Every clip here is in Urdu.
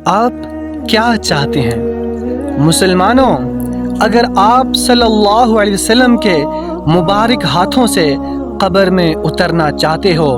آپ کیا چاہتے ہیں؟ مسلمانوں، اگر آپ صلی اللہ علیہ وسلم کے مبارک ہاتھوں سے قبر میں اترنا چاہتے ہو،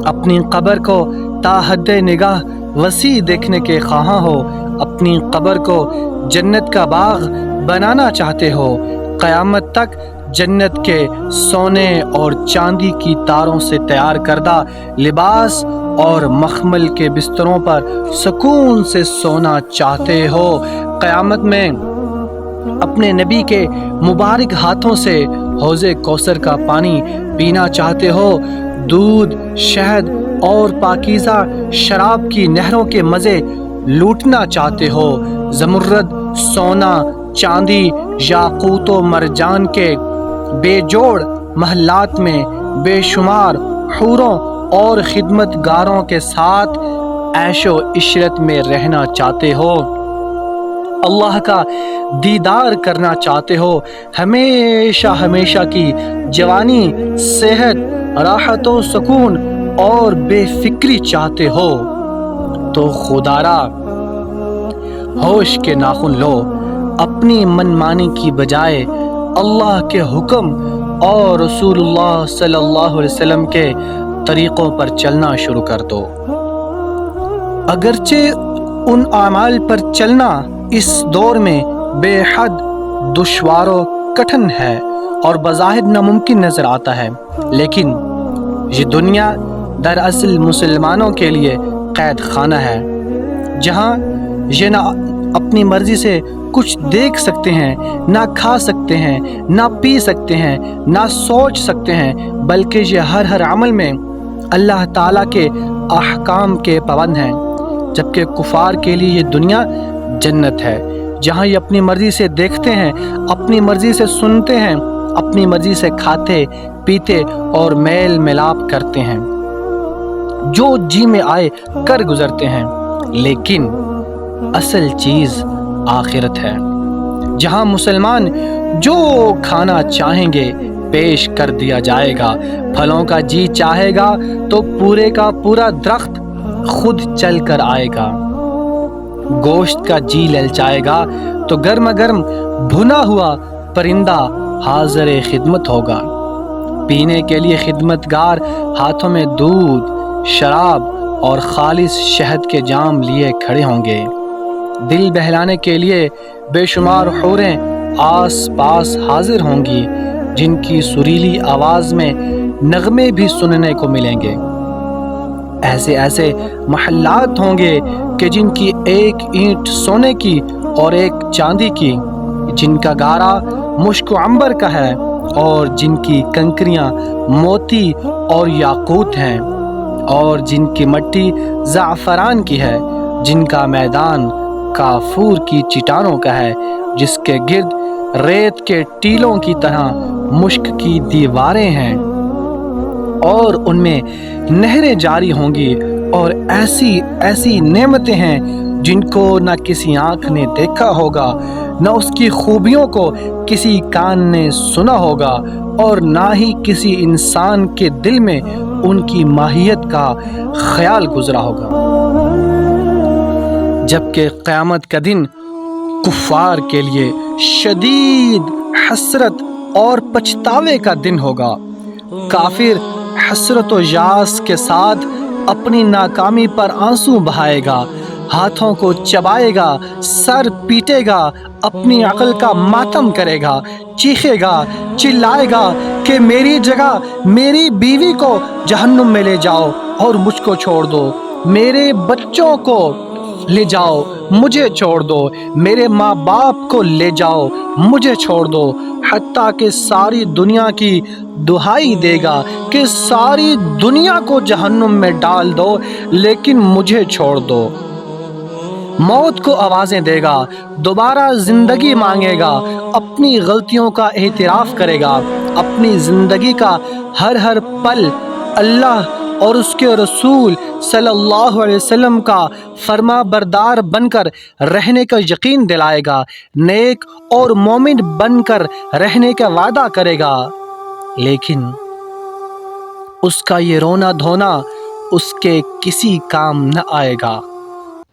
اپنی قبر کو تا حد نگاہ وسیع دیکھنے کے خواہاں ہو، اپنی قبر کو جنت کا باغ بنانا چاہتے ہو، قیامت تک جنت کے سونے اور چاندی کی تاروں سے تیار کردہ لباس اور مخمل کے بستروں پر سکون سے سونا چاہتے ہو، قیامت میں اپنے نبی کے مبارک ہاتھوں سے حوض کوثر کا پانی پینا چاہتے ہو، دودھ، شہد اور پاکیزہ شراب کی نہروں کے مزے لوٹنا چاہتے ہو، زمرد، سونا، چاندی، یاقوت و مرجان کے بے جوڑ محلات میں بے شمار حوروں اور خدمت گاروں کے ساتھ عیش و عشرت میں رہنا چاہتے ہو، اللہ کا دیدار کرنا چاہتے ہو، ہمیشہ ہمیشہ کی جوانی، صحت، راحت و سکون اور بے فکری چاہتے ہو، تو خدارا ہوش کے ناخن لو، اپنی منمانی کی بجائے اللہ کے حکم اور رسول اللہ صلی اللہ علیہ وسلم کے طریقوں پر چلنا شروع کر دو۔ اگرچہ ان اعمال پر چلنا اس دور میں بے حد دشوار و کٹھن ہے اور بظاہر ناممکن نظر آتا ہے، لیکن یہ دنیا دراصل مسلمانوں کے لیے قید خانہ ہے، جہاں یہ نہ اپنی مرضی سے کچھ دیکھ سکتے ہیں، نہ کھا سکتے ہیں، نہ پی سکتے ہیں، نہ سوچ سکتے ہیں، بلکہ یہ ہر عمل میں اللہ تعالیٰ کے احکام کے پابند ہیں، جبکہ کفار کے لیے یہ دنیا جنت ہے، جہاں یہ اپنی مرضی سے دیکھتے ہیں، اپنی مرضی سے سنتے ہیں، اپنی مرضی سے کھاتے پیتے اور میل ملاپ کرتے ہیں، جو جی میں آئے کر گزرتے ہیں، لیکن اصل چیز آخرت ہے، جہاں مسلمان جو کھانا چاہیں گے پیش کر دیا جائے گا، پھلوں کا جی چاہے گا تو پورے کا پورا درخت خود چل کر آئے گا، گوشت کا جی للچائے گا تو گرما گرم بھنا ہوا پرندہ حاضر خدمت ہوگا، پینے کے لیے خدمت گار ہاتھوں میں دودھ، شراب اور خالص شہد کے جام لیے کھڑے ہوں گے، دل بہلانے کے لیے بے شمار حوریں آس پاس حاضر ہوں گی، جن کی سریلی آواز میں نغمے بھی سننے کو ملیں گے، ایسے ایسے محلات ہوں گے کہ جن کی ایک اینٹ سونے کی اور ایک چاندی کی، جن کا گارا مشک و عنبر کا ہے اور جن کی کنکریاں موتی اور یاقوت ہیں، اور جن کی مٹی زعفران کی ہے، جن کا میدان کافور کی چٹانوں کا ہے، جس کے گرد ریت کے ٹیلوں کی طرح مشک کی دیواریں ہیں، اور ان میں نہریں جاری ہوں گی، اور ایسی ایسی نعمتیں ہیں جن کو نہ کسی آنکھ نے دیکھا ہوگا، نہ اس کی خوبیوں کو کسی کان نے سنا ہوگا، اور نہ ہی کسی انسان کے دل میں ان کی ماہیت کا خیال گزرا ہوگا، جبکہ قیامت کا دن کفار کے لیے شدید حسرت اور پچھتاوے کا دن ہوگا، کافر حسرت و یاس کے ساتھ اپنی ناکامی پر آنسو بہائے گا، ہاتھوں کو چبائے گا، سر پیٹے گا، اپنی عقل کا ماتم کرے گا، چیخے گا، چلائے گا کہ میری جگہ میری بیوی کو جہنم میں لے جاؤ اور مجھ کو چھوڑ دو، میرے بچوں کو لے جاؤ مجھے چھوڑ دو، میرے ماں باپ کو لے جاؤ مجھے چھوڑ دو، حتیٰ کہ ساری دنیا کی دہائی دے گا کہ ساری دنیا کو جہنم میں ڈال دو لیکن مجھے چھوڑ دو، موت کو آوازیں دے گا، دوبارہ زندگی مانگے گا، اپنی غلطیوں کا اعتراف کرے گا، اپنی زندگی کا ہر پل اللہ اور اس کے رسول صلی اللہ علیہ وسلم کا فرما بردار بن کر رہنے کا یقین دلائے گا، نیک اور مومن بن کر رہنے کا وعدہ کرے گا، لیکن اس کا یہ رونا دھونا اس کے کسی کام نہ آئے گا،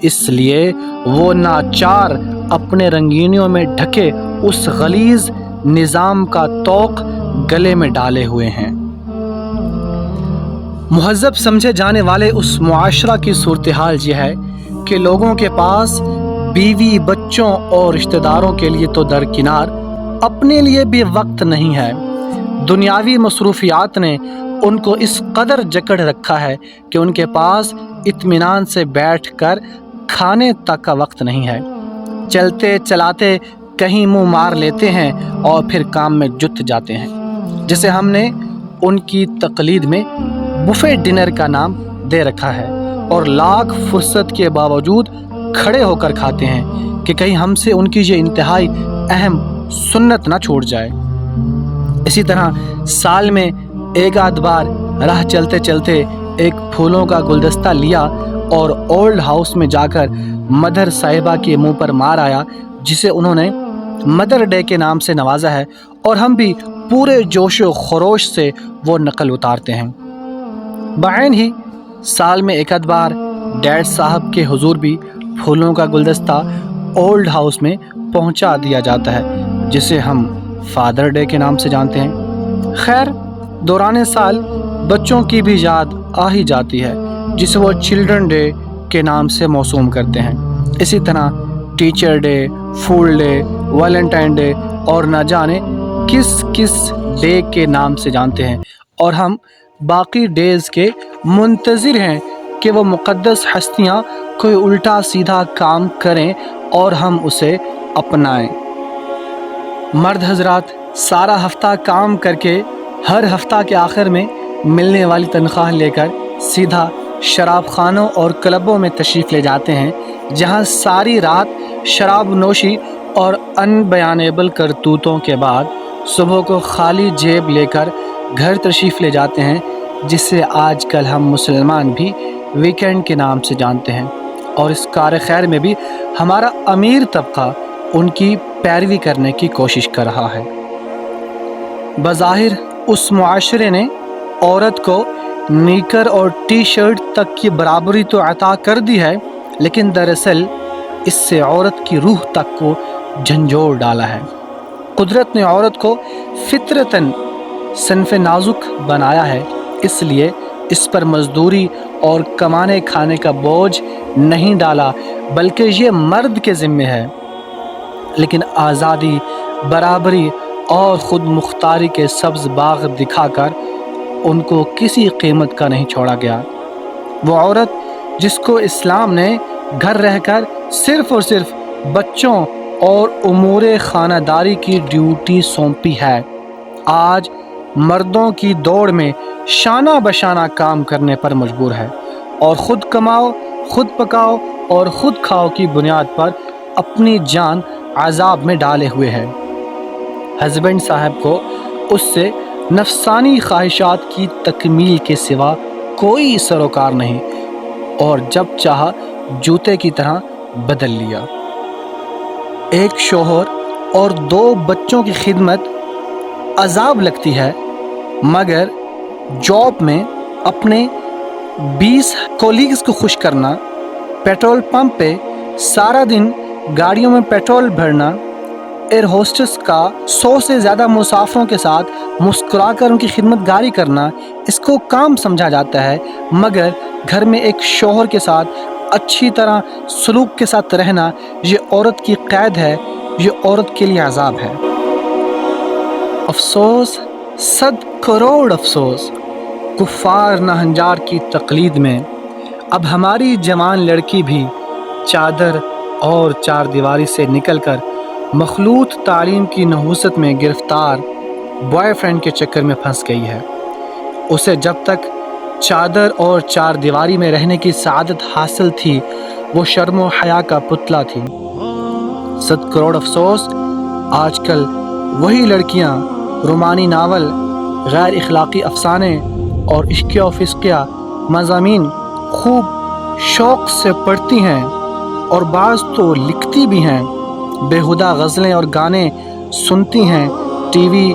اس لیے وہ ناچار اپنے رنگینیوں میں ڈھکے اس غلیظ نظام کا طوق گلے میں ڈالے ہوئے ہیں۔ مہذب سمجھے جانے والے اس معاشرہ کی صورتحال یہ ہے کہ لوگوں کے پاس بیوی، بچوں اور رشتہ داروں کے لیے تو درکنار اپنے لیے بھی وقت نہیں ہے۔ دنیاوی مصروفیات نے ان کو اس قدر جکڑ رکھا ہے کہ ان کے پاس اطمینان سے بیٹھ کر کھانے تک کا وقت نہیں ہے۔ چلتے چلاتے کہیں منہ مار لیتے ہیں اور پھر کام میں جت جاتے ہیں، جسے ہم نے ان کی تقلید میں بفے ڈنر کا نام دے رکھا ہے، اور لاکھ فرصت کے باوجود کھڑے ہو کر کھاتے ہیں کہ کہیں ہم سے ان کی یہ انتہائی اہم سنت نہ چھوٹ جائے۔ اسی طرح سال میں ایک آدھ بار راہ چلتے چلتے ایک پھولوں کا گلدستہ لیا اور اولڈ ہاؤس میں جا کر مدر صاحبہ کے منہ پر مار آیا، جسے انہوں نے مدر ڈے کے نام سے نوازا ہے، اور ہم بھی پورے جوش و خروش سے وہ نقل اتارتے ہیں۔ بعین ہی سال میں ایک آدھ بار ڈیڈ صاحب کے حضور بھی پھولوں کا گلدستہ اولڈ ہاؤس میں پہنچا دیا جاتا ہے، جسے ہم فادر ڈے کے نام سے جانتے ہیں۔ خیر، دوران سال بچوں کی بھی یاد آ ہی جاتی ہے، جسے وہ چلڈرن ڈے کے نام سے موسوم کرتے ہیں۔ اسی طرح ٹیچر ڈے، فول ڈے، ویلنٹائن ڈے اور نہ جانے کس کس ڈے کے نام سے جانتے ہیں، اور ہم باقی ڈیز کے منتظر ہیں کہ وہ مقدس ہستیاں کوئی الٹا سیدھا کام کریں اور ہم اسے اپنائیں۔ مرد حضرات سارا ہفتہ کام کر کے ہر ہفتہ کے آخر میں ملنے والی تنخواہ لے کر سیدھا شراب خانوں اور کلبوں میں تشریف لے جاتے ہیں، جہاں ساری رات شراب نوشی اور ان بیانیبل کرتوتوں کے بعد صبح کو خالی جیب لے کر گھر تشریف لے جاتے ہیں، جسے آج کل ہم مسلمان بھی ویکینڈ کے نام سے جانتے ہیں، اور اس کار خیر میں بھی ہمارا امیر طبقہ ان کی پیروی کرنے کی کوشش کر رہا ہے۔ بظاہر اس معاشرے نے عورت کو نیکر اور ٹی شرٹ تک کی برابری تو عطا کر دی ہے، لیکن دراصل اس سے عورت کی روح تک کو جھنجھوڑ ڈالا ہے۔ قدرت نے عورت کو فطرتاً صنف نازک بنایا ہے، اس لیے اس پر مزدوری اور کمانے کھانے کا بوجھ نہیں ڈالا، بلکہ یہ مرد کے ذمہ ہے۔ لیکن آزادی، برابری اور خود مختاری کے سبز باغ دکھا کر ان کو کسی قیمت کا نہیں چھوڑا گیا۔ وہ عورت جس کو اسلام نے گھر رہ کر صرف اور صرف بچوں اور امور خانہ داری کی ڈیوٹی سونپی ہے، آج مردوں کی دوڑ میں شانہ بشانہ کام کرنے پر مجبور ہے، اور خود کماؤ، خود پکاؤ اور خود کھاؤ کی بنیاد پر اپنی جان عذاب میں ڈالے ہوئے ہے۔ ہسبینڈ صاحب کو اس سے نفسانی خواہشات کی تکمیل کے سوا کوئی سروکار نہیں، اور جب چاہا جوتے کی طرح بدل لیا۔ ایک شوہر اور 2 بچوں کی خدمت عذاب لگتی ہے، مگر جاب میں اپنے 20 کولیگز کو خوش کرنا، پیٹرول پمپ پہ سارا دن گاڑیوں میں پیٹرول بھرنا، ایئر ہوسٹس کا 100 سے زیادہ مسافروں کے ساتھ مسکرا کر ان کی خدمت گاری کرنا، اس کو کام سمجھا جاتا ہے، مگر گھر میں ایک شوہر کے ساتھ اچھی طرح سلوک کے ساتھ رہنا، یہ عورت کی قید ہے، یہ عورت کے لیے عذاب ہے۔ افسوس، 100 کروڑ افسوس، کفار نہنجار کی تقلید میں اب ہماری جوان لڑکی بھی چادر اور چار دیواری سے نکل کر مخلوط تعلیم کی نحوست میں گرفتار بوائے فرینڈ کے چکر میں پھنس گئی ہے۔ اسے جب تک چادر اور چار دیواری میں رہنے کی سعادت حاصل تھی، وہ شرم و حیا کا پتلا تھی۔ 100 کروڑ افسوس، آج کل وہی لڑکیاں رومانی ناول، غیر اخلاقی افسانے اور عشق و فسقیہ مضامین خوب شوق سے پڑھتی ہیں، اور بعض تو لکھتی بھی ہیں، بیہودہ غزلیں اور گانے سنتی ہیں، T V,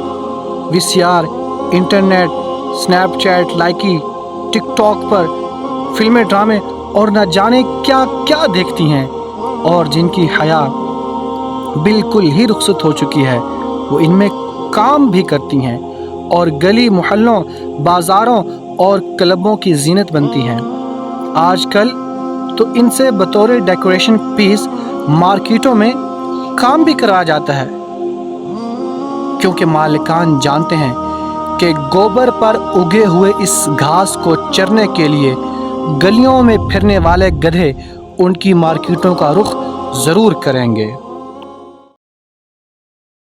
V C R, internet, Snapchat, Likee, TikTok پر فلمیں، ڈرامے اور نہ جانے کیا کیا دیکھتی ہیں، اور جن کی حیا بالکل ہی رخصت ہو چکی ہے وہ ان میں کام بھی کرتی ہیں اور گلی محلوں، بازاروں اور کلبوں کی زینت بنتی ہیں۔ آج کل تو ان سے بطور ڈیکوریشن پیس مارکیٹوں میں کام بھی کرایا جاتا ہے، کیونکہ مالکان جانتے ہیں کہ گوبر پر اگے ہوئے اس گھاس کو چرنے کے لیے گلیوں میں پھرنے والے گدھے ان کی مارکیٹوں کا رخ ضرور کریں گے۔